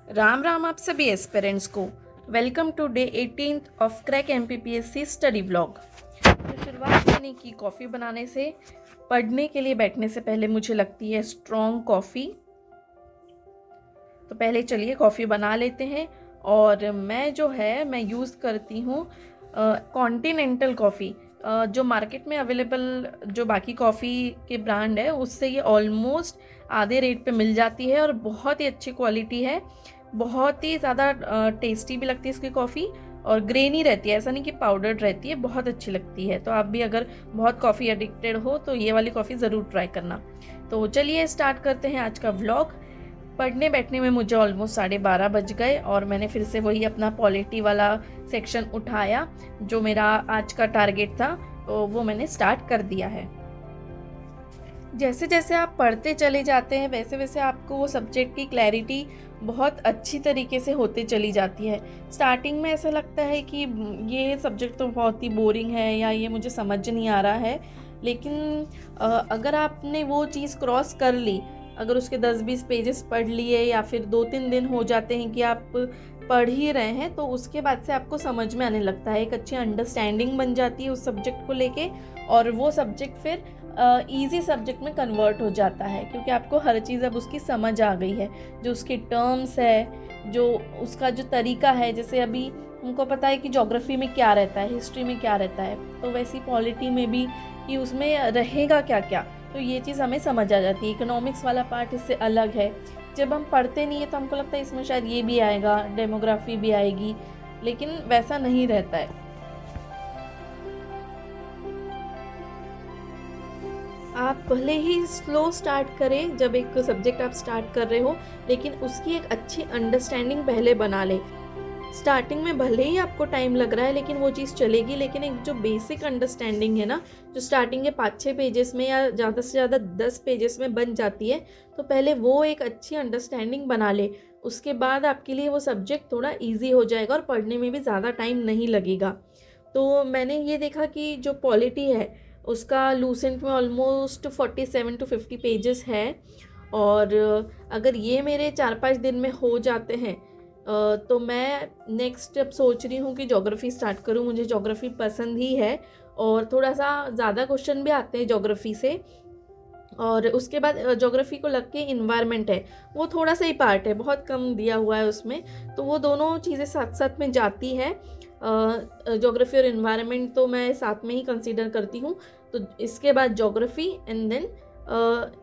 राम राम आप सभी एस्पिरेंट्स को। Welcome to day 18th of crack MPPSC study blog. तो शुरुआत करने की कॉफ़ी बनाने से, पढ़ने के लिए बैठने से पहले मुझे लगती है स्ट्रॉन्ग कॉफ़ी। तो पहले चलिए कॉफ़ी बना लेते हैं। और मैं यूज़ करती हूँ कॉन्टिनेंटल कॉफ़ी। जो मार्केट में अवेलेबल जो बाकी कॉफ़ी के ब्रांड है उससे ये ऑलमोस्ट आधे रेट पे मिल जाती है और बहुत ही अच्छी क्वालिटी है। बहुत ही ज़्यादा टेस्टी भी लगती है इसकी कॉफ़ी और ग्रेनी रहती है, ऐसा नहीं कि पाउडर्ड रहती है, बहुत अच्छी लगती है। तो आप भी अगर बहुत कॉफ़ी एडिक्टेड हो तो ये वाली कॉफ़ी ज़रूर ट्राई करना। तो चलिए स्टार्ट करते हैं आज का व्लॉग। पढ़ने बैठने में मुझे ऑलमोस्ट 12:30 बज गए और मैंने फिर से वही अपना पॉलिटी वाला सेक्शन उठाया जो मेरा आज का टारगेट था, तो वो मैंने स्टार्ट कर दिया है। जैसे जैसे आप पढ़ते चले जाते हैं वैसे वैसे आपको वो सब्जेक्ट की क्लैरिटी बहुत अच्छी तरीके से होते चली जाती है। स्टार्टिंग में ऐसा लगता है कि ये सब्जेक्ट तो बहुत ही बोरिंग है या ये मुझे समझ नहीं आ रहा है, लेकिन अगर आपने वो चीज़ क्रॉस कर ली, अगर उसके 10-20 पेजेस पढ़ लिए या फिर 2-3 दिन हो जाते हैं कि आप पढ़ ही रहे हैं, तो उसके बाद से आपको समझ में आने लगता है, एक अच्छी अंडरस्टैंडिंग बन जाती है उस सब्जेक्ट को लेके और वो सब्जेक्ट फिर ईजी सब्जेक्ट में कन्वर्ट हो जाता है क्योंकि आपको हर चीज़ अब उसकी समझ आ गई है। जो उसकी टर्म्स है, जो उसका जो तरीका है, जैसे अभी हमको पता है कि ज्योग्राफी में क्या रहता है, हिस्ट्री में क्या रहता है, तो वैसी पॉलिटी में भी कि उसमें रहेगा क्या क्या, तो ये चीज़ हमें समझ आ जाती है। इकोनॉमिक्स वाला पार्ट इससे अलग है। जब हम पढ़ते नहीं है तो हमको लगता है इसमें शायद ये भी आएगा, डेमोग्राफी भी आएगी, लेकिन वैसा नहीं रहता है। आप भले ही स्लो स्टार्ट करें जब एक सब्जेक्ट आप स्टार्ट कर रहे हो, लेकिन उसकी एक अच्छी अंडरस्टैंडिंग पहले बना ले। स्टार्टिंग में भले ही आपको टाइम लग रहा है लेकिन वो चीज़ चलेगी, लेकिन एक जो बेसिक अंडरस्टैंडिंग है ना, जो स्टार्टिंग के 5-6 पेजेस में या ज़्यादा से ज़्यादा 10 पेजेस में बन जाती है, तो पहले वो एक अच्छी अंडरस्टैंडिंग बना ले। उसके बाद आपके लिए वो सब्जेक्ट थोड़ा ईजी हो जाएगा और पढ़ने में भी ज़्यादा टाइम नहीं लगेगा। तो मैंने ये देखा कि जो पॉलिटी है उसका लूसेंट में ऑलमोस्ट 47 to 50 पेजेस है और अगर ये मेरे 4-5 दिन में हो जाते हैं तो मैं नेक्स्ट अब सोच रही हूँ कि ज्योग्राफी स्टार्ट करूँ। मुझे ज्योग्राफी पसंद ही है और थोड़ा सा ज़्यादा क्वेश्चन भी आते हैं ज्योग्राफी से। और उसके बाद ज्योग्राफी को लग के इन्वायरमेंट है, वो थोड़ा सा ही पार्ट है, बहुत कम दिया हुआ है उसमें, तो वो दोनों चीज़ें साथ साथ में जाती है। ज्योग्राफी और इन्वायरमेंट तो मैं साथ में ही कंसीडर करती हूँ। तो इसके बाद ज्योग्राफी एंड देन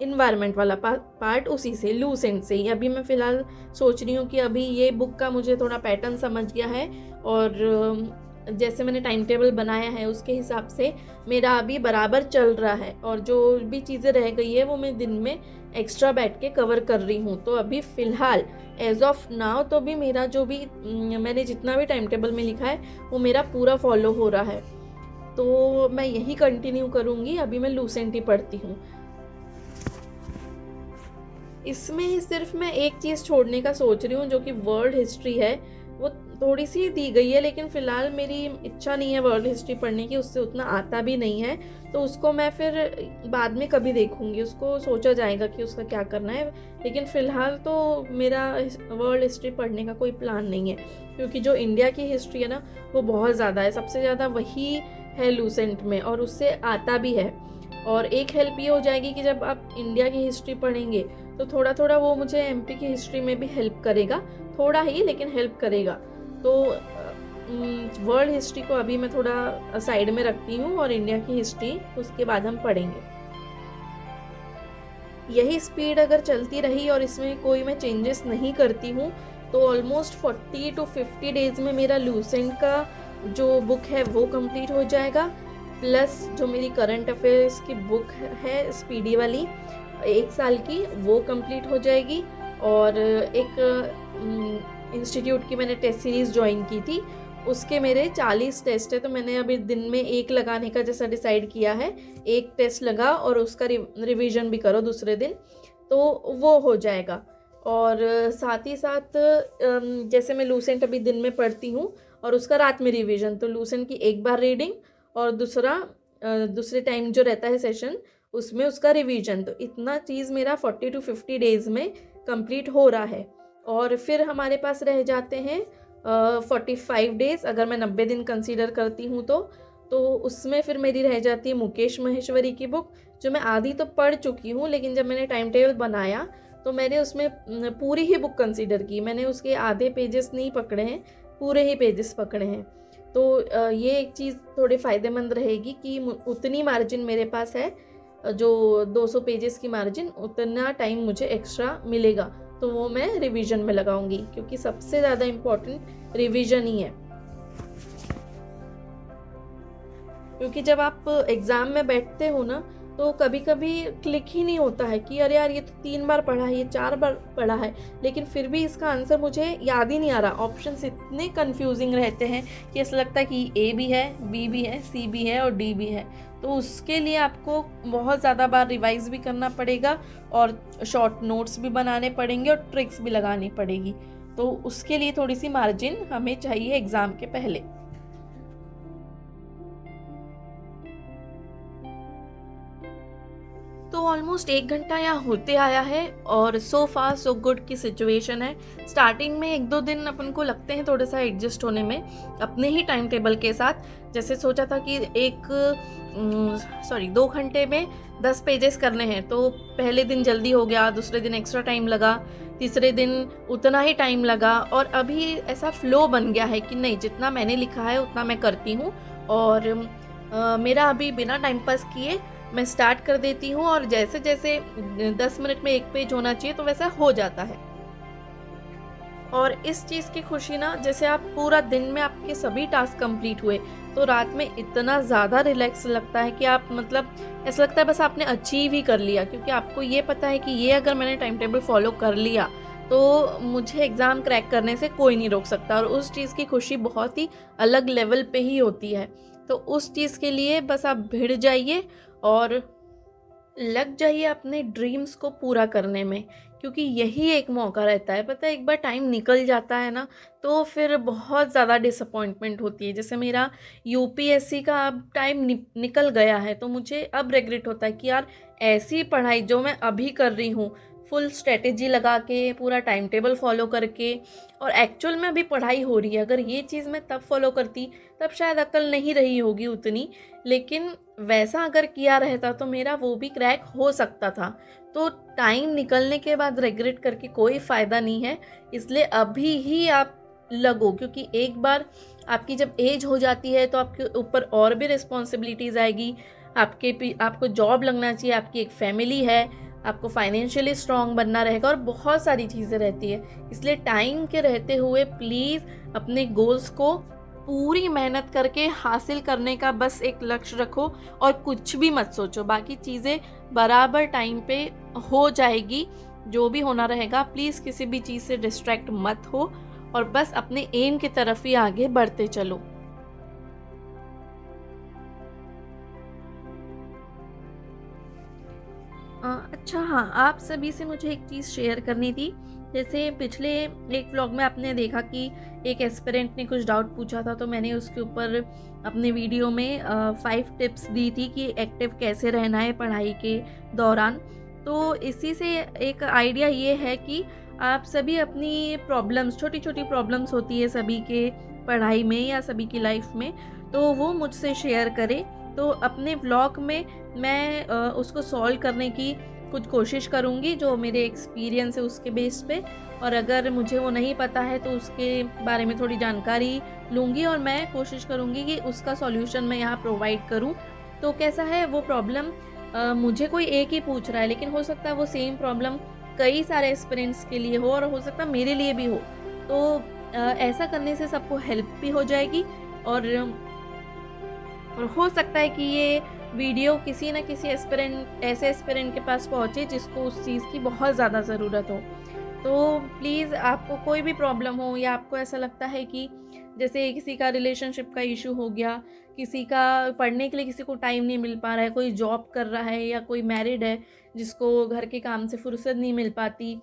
इन्वायरमेंट वाला पार्ट उसी से, लूसेंट से ही। अभी मैं फ़िलहाल सोच रही हूँ कि अभी ये बुक का मुझे थोड़ा पैटर्न समझ गया है और जैसे मैंने टाइम टेबल बनाया है उसके हिसाब से मेरा अभी बराबर चल रहा है और जो भी चीज़ें रह गई है वो मैं दिन में एक्स्ट्रा बैठ के कवर कर रही हूँ। तो अभी फ़िलहाल एज ऑफ नाउ तो भी मेरा जो भी मैंने जितना भी टाइम टेबल में लिखा है वो मेरा पूरा फॉलो हो रहा है, तो मैं यही कंटिन्यू करूँगी। अभी मैं लूसेंट ही पढ़ती हूँ। इसमें सिर्फ मैं एक चीज़ छोड़ने का सोच रही हूँ जो कि वर्ल्ड हिस्ट्री है। वो थोड़ी सी दी गई है लेकिन फ़िलहाल मेरी इच्छा नहीं है वर्ल्ड हिस्ट्री पढ़ने की, उससे उतना आता भी नहीं है, तो उसको मैं फिर बाद में कभी देखूँगी, उसको सोचा जाएगा कि उसका क्या करना है। लेकिन फ़िलहाल तो मेरा वर्ल्ड हिस्ट्री पढ़ने का कोई प्लान नहीं है क्योंकि जो इंडिया की हिस्ट्री है ना वो बहुत ज़्यादा है, सबसे ज़्यादा वही है लूसेंट में और उससे आता भी है। और एक हेल्प ये हो जाएगी कि जब आप इंडिया की हिस्ट्री पढ़ेंगे तो थोड़ा थोड़ा वो मुझे एमपी की हिस्ट्री में भी हेल्प करेगा, थोड़ा ही लेकिन हेल्प करेगा। तो वर्ल्ड हिस्ट्री को अभी मैं थोड़ा साइड में रखती हूँ और इंडिया की हिस्ट्री उसके बाद हम पढ़ेंगे। यही स्पीड अगर चलती रही और इसमें कोई मैं चेंजेस नहीं करती हूँ तो ऑलमोस्ट 40 to 50 डेज में मेरा लूसेंट का जो बुक है वो कंप्लीट हो जाएगा, प्लस जो मेरी करंट अफेयर्स की बुक है स्पीडी वाली 1 साल की वो कंप्लीट हो जाएगी। और एक इंस्टीट्यूट की मैंने टेस्ट सीरीज़ ज्वाइन की थी, उसके मेरे 40 टेस्ट है, तो मैंने अभी दिन में एक लगाने का जैसा डिसाइड किया है। एक टेस्ट लगा और उसका रिवीजन भी करो दूसरे दिन, तो वो हो जाएगा। और साथ ही साथ जैसे मैं लूसेंट अभी दिन में पढ़ती हूँ और उसका रात में रिवीजन, तो लूसेंट की एक बार रीडिंग और दूसरे टाइम जो रहता है सेशन उसमें उसका रिवीजन, तो इतना चीज़ मेरा 40 to 50 डेज़ में कंप्लीट हो रहा है। और फिर हमारे पास रह जाते हैं 45 डेज़, अगर मैं 90 दिन कंसीडर करती हूँ तो उसमें फिर मेरी रह जाती है मुकेश महेश्वरी की बुक, जो मैं आधी तो पढ़ चुकी हूँ, लेकिन जब मैंने टाइम टेबल बनाया तो मैंने उसमें पूरी ही बुक कंसीडर की। मैंने उसके आधे पेजेस नहीं पकड़े हैं, पूरे ही पेजेस पकड़े हैं। तो ये एक चीज़ थोड़ी फ़ायदेमंद रहेगी कि उतनी मार्जिन मेरे पास है, जो 200 पेजेस की मार्जिन, उतना टाइम मुझे एक्स्ट्रा मिलेगा, तो वो मैं रिवीजन में लगाऊंगी, क्योंकि सबसे ज़्यादा इम्पोर्टेंट रिवीजन ही है। क्योंकि जब आप एग्ज़ाम में बैठते हो ना, तो कभी कभी क्लिक ही नहीं होता है कि अरे यार ये तो 3 बार पढ़ा है, ये 4 बार पढ़ा है, लेकिन फिर भी इसका आंसर मुझे याद ही नहीं आ रहा। ऑप्शंस इतने कंफ्यूजिंग रहते हैं कि ऐसा लगता है कि ए भी है, बी भी है, सी भी है और डी भी है। तो उसके लिए आपको बहुत ज़्यादा बार रिवाइज भी करना पड़ेगा और शॉर्ट नोट्स भी बनाने पड़ेंगे और ट्रिक्स भी लगानी पड़ेगी। तो उसके लिए थोड़ी सी मार्जिन हमें चाहिए एग्ज़ाम के पहले। तो ऑलमोस्ट 1 घंटा यहाँ होते आया है और सो फार सो गुड की सिचुएशन है। स्टार्टिंग में 1-2 दिन अपन को लगते हैं थोड़ा सा एडजस्ट होने में अपने ही टाइम टेबल के साथ। जैसे सोचा था कि 2 घंटे में 10 पेजेस करने हैं, तो पहले दिन जल्दी हो गया, दूसरे दिन एक्स्ट्रा टाइम लगा, तीसरे दिन उतना ही टाइम लगा, और अभी ऐसा फ्लो बन गया है कि नहीं, जितना मैंने लिखा है उतना मैं करती हूँ। और मेरा अभी बिना टाइम पास किए मैं स्टार्ट कर देती हूँ, और जैसे जैसे 10 मिनट में 1 पेज होना चाहिए तो वैसा हो जाता है। और इस चीज़ की खुशी ना, जैसे आप पूरा दिन में आपके सभी टास्क कंप्लीट हुए तो रात में इतना ज़्यादा रिलैक्स लगता है कि आप मतलब ऐसा लगता है बस आपने अचीव ही कर लिया, क्योंकि आपको ये पता है कि ये अगर मैंने टाइम टेबल फॉलो कर लिया तो मुझे एग्ज़ाम क्रैक करने से कोई नहीं रोक सकता। और उस चीज़ की खुशी बहुत ही अलग लेवल पे ही होती है। तो उस चीज़ के लिए बस आप भिड़ जाइए और लग जाइए अपने ड्रीम्स को पूरा करने में, क्योंकि यही एक मौका रहता है। पता है, एक बार टाइम निकल जाता है ना, तो फिर बहुत ज़्यादा डिसअपॉइंटमेंट होती है। जैसे मेरा यूपीएससी का अब टाइम निकल गया है, तो मुझे अब रिग्रेट होता है कि यार ऐसी पढ़ाई जो मैं अभी कर रही हूँ, फुल स्ट्रेटेजी लगा के, पूरा टाइम टेबल फॉलो करके, और एक्चुअल में अभी पढ़ाई हो रही है, अगर ये चीज़ मैं तब फॉलो करती तब शायद अकल नहीं रही होगी उतनी, लेकिन वैसा अगर किया रहता तो मेरा वो भी क्रैक हो सकता था। तो टाइम निकलने के बाद रिग्रेट करके कोई फ़ायदा नहीं है, इसलिए अभी ही आप लगो, क्योंकि एक बार आपकी जब एज हो जाती है तो आपके ऊपर और भी रिस्पॉन्सिबिलिटीज़ आएगी। आपको जॉब लगना चाहिए, आपकी एक फैमिली है, आपको फाइनेंशियली स्ट्रांग बनना रहेगा और बहुत सारी चीज़ें रहती है। इसलिए टाइम के रहते हुए प्लीज़ अपने गोल्स को पूरी मेहनत करके हासिल करने का बस एक लक्ष्य रखो और कुछ भी मत सोचो, बाकी चीज़ें बराबर टाइम पे हो जाएगी। जो भी होना रहेगा, प्लीज़ किसी भी चीज़ से डिस्ट्रैक्ट मत हो और बस अपने एम की तरफ ही आगे बढ़ते चलो। अच्छा हाँ, आप सभी से मुझे एक चीज़ शेयर करनी थी। जैसे पिछले एक व्लॉग में आपने देखा कि एक एस्पिरेंट ने कुछ डाउट पूछा था, तो मैंने उसके ऊपर अपने वीडियो में 5 टिप्स दी थी कि एक्टिव कैसे रहना है पढ़ाई के दौरान। तो इसी से एक आइडिया ये है कि आप सभी अपनी प्रॉब्लम्स, छोटी छोटी प्रॉब्लम्स होती है सभी के पढ़ाई में या सभी की लाइफ में, तो वो मुझसे शेयर करें। तो अपने व्लॉग में मैं उसको सॉल्व करने की कुछ कोशिश करूँगी, जो मेरे एक्सपीरियंस है उसके बेस पे, और अगर मुझे वो नहीं पता है तो उसके बारे में थोड़ी जानकारी लूँगी और मैं कोशिश करूँगी कि उसका सॉल्यूशन मैं यहाँ प्रोवाइड करूँ। तो कैसा है, वो प्रॉब्लम मुझे कोई एक ही पूछ रहा है, लेकिन हो सकता है वो सेम प्रॉब्लम कई सारे एस्पिरेंट्स के लिए हो और हो सकता है मेरे लिए भी हो। तो ऐसा करने से सबको हेल्प भी हो जाएगी और हो सकता है कि ये वीडियो किसी न किसी ऐसे एस्पिरेंट के पास पहुँचे जिसको उस चीज़ की बहुत ज़्यादा ज़रूरत हो। तो प्लीज़, आपको कोई भी प्रॉब्लम हो या आपको ऐसा लगता है कि जैसे किसी का रिलेशनशिप का इशू हो गया, किसी का पढ़ने के लिए किसी को टाइम नहीं मिल पा रहा है, कोई जॉब कर रहा है या कोई मैरिड है जिसको घर के काम से फुर्सत नहीं मिल पाती,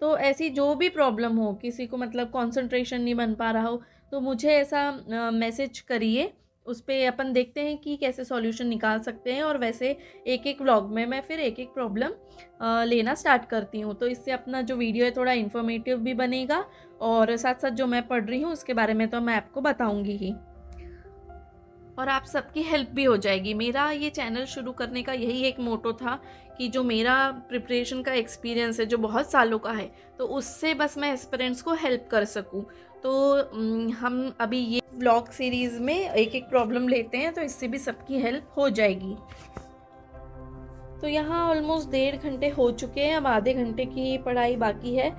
तो ऐसी जो भी प्रॉब्लम हो, किसी को मतलब कंसंट्रेशन नहीं बन पा रहा हो, तो मुझे ऐसा मैसेज करिए उस पे अपन देखते हैं कि कैसे सॉल्यूशन निकाल सकते हैं, और वैसे एक एक व्लॉग में मैं फिर एक एक प्रॉब्लम लेना स्टार्ट करती हूँ। तो इससे अपना जो वीडियो है थोड़ा इन्फॉर्मेटिव भी बनेगा, और साथ साथ जो मैं पढ़ रही हूँ उसके बारे में तो मैं आपको बताऊँगी ही, और आप सबकी हेल्प भी हो जाएगी। मेरा ये चैनल शुरू करने का यही एक मोटो था कि जो मेरा प्रिपरेशन का एक्सपीरियंस है जो बहुत सालों का है, तो उससे बस मैं एस्पिरेंट्स को हेल्प कर सकूं। तो हम अभी ये व्लॉग सीरीज़ में एक एक प्रॉब्लम लेते हैं, तो इससे भी सबकी हेल्प हो जाएगी। तो यहाँ ऑलमोस्ट 1.5 घंटे हो चुके हैं, अब आधे घंटे की पढ़ाई बाकी है।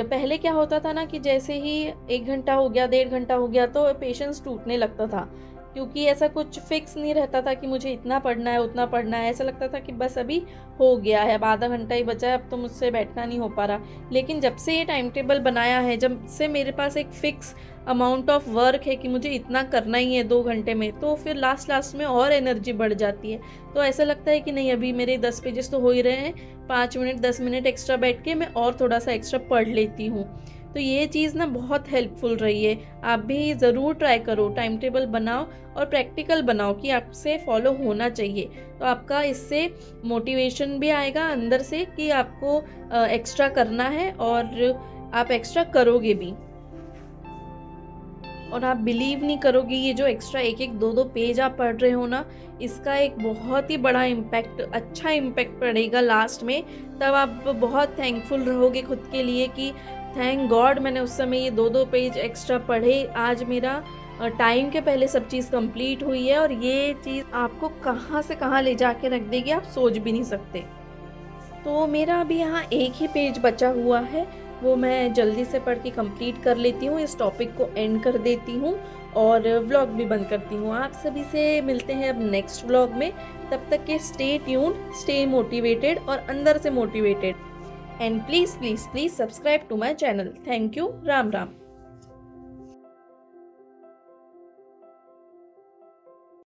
पहले क्या होता था ना कि जैसे ही 1 घंटा हो गया, 1.5 घंटा हो गया, तो पेशेंस टूटने लगता था, क्योंकि ऐसा कुछ फिक्स नहीं रहता था कि मुझे इतना पढ़ना है उतना पढ़ना है। ऐसा लगता था कि बस अभी हो गया है, अब आधा घंटा ही बचा है, अब तो मुझसे बैठना नहीं हो पा रहा। लेकिन जब से ये टाइम टेबल बनाया है, जब से मेरे पास एक फ़िक्स अमाउंट ऑफ वर्क है कि मुझे इतना करना ही है 2 घंटे में, तो फिर लास्ट में और एनर्जी बढ़ जाती है। तो ऐसा लगता है कि नहीं, अभी मेरे 10 पेजेस तो हो ही रहे हैं, 5 मिनट 10 मिनट एक्स्ट्रा बैठ के मैं और थोड़ा सा एक्स्ट्रा पढ़ लेती हूँ। तो ये चीज़ ना बहुत हेल्पफुल रही है। आप भी ज़रूर ट्राई करो, टाइम टेबल बनाओ और प्रैक्टिकल बनाओ कि आपसे फॉलो होना चाहिए। तो आपका इससे मोटिवेशन भी आएगा अंदर से कि आपको एक्स्ट्रा करना है, और आप एक्स्ट्रा करोगे भी। और आप बिलीव नहीं करोगे, ये जो एक्स्ट्रा एक एक दो दो पेज आप पढ़ रहे हो ना, इसका एक बहुत ही बड़ा इम्पैक्ट, अच्छा इम्पैक्ट पड़ेगा लास्ट में। तब आप बहुत थैंकफुल रहोगे खुद के लिए कि थैंक गॉड मैंने उस समय ये 2-2 पेज एक्स्ट्रा पढ़े, आज मेरा टाइम के पहले सब चीज़ कंप्लीट हुई है। और ये चीज़ आपको कहाँ से कहाँ ले जाके रख देगी, आप सोच भी नहीं सकते। तो मेरा अभी यहाँ एक ही पेज बचा हुआ है, वो मैं जल्दी से पढ़ के कंप्लीट कर लेती हूँ, इस टॉपिक को एंड कर देती हूँ और व्लॉग भी बंद करती हूँ। आप सभी से मिलते हैं अब नेक्स्ट व्लॉग में। तब तक के स्टे ट्यून्ड, स्टे मोटिवेटेड और अंदर से motivated, and please please please subscribe to my channel. Thank you. Ram Ram.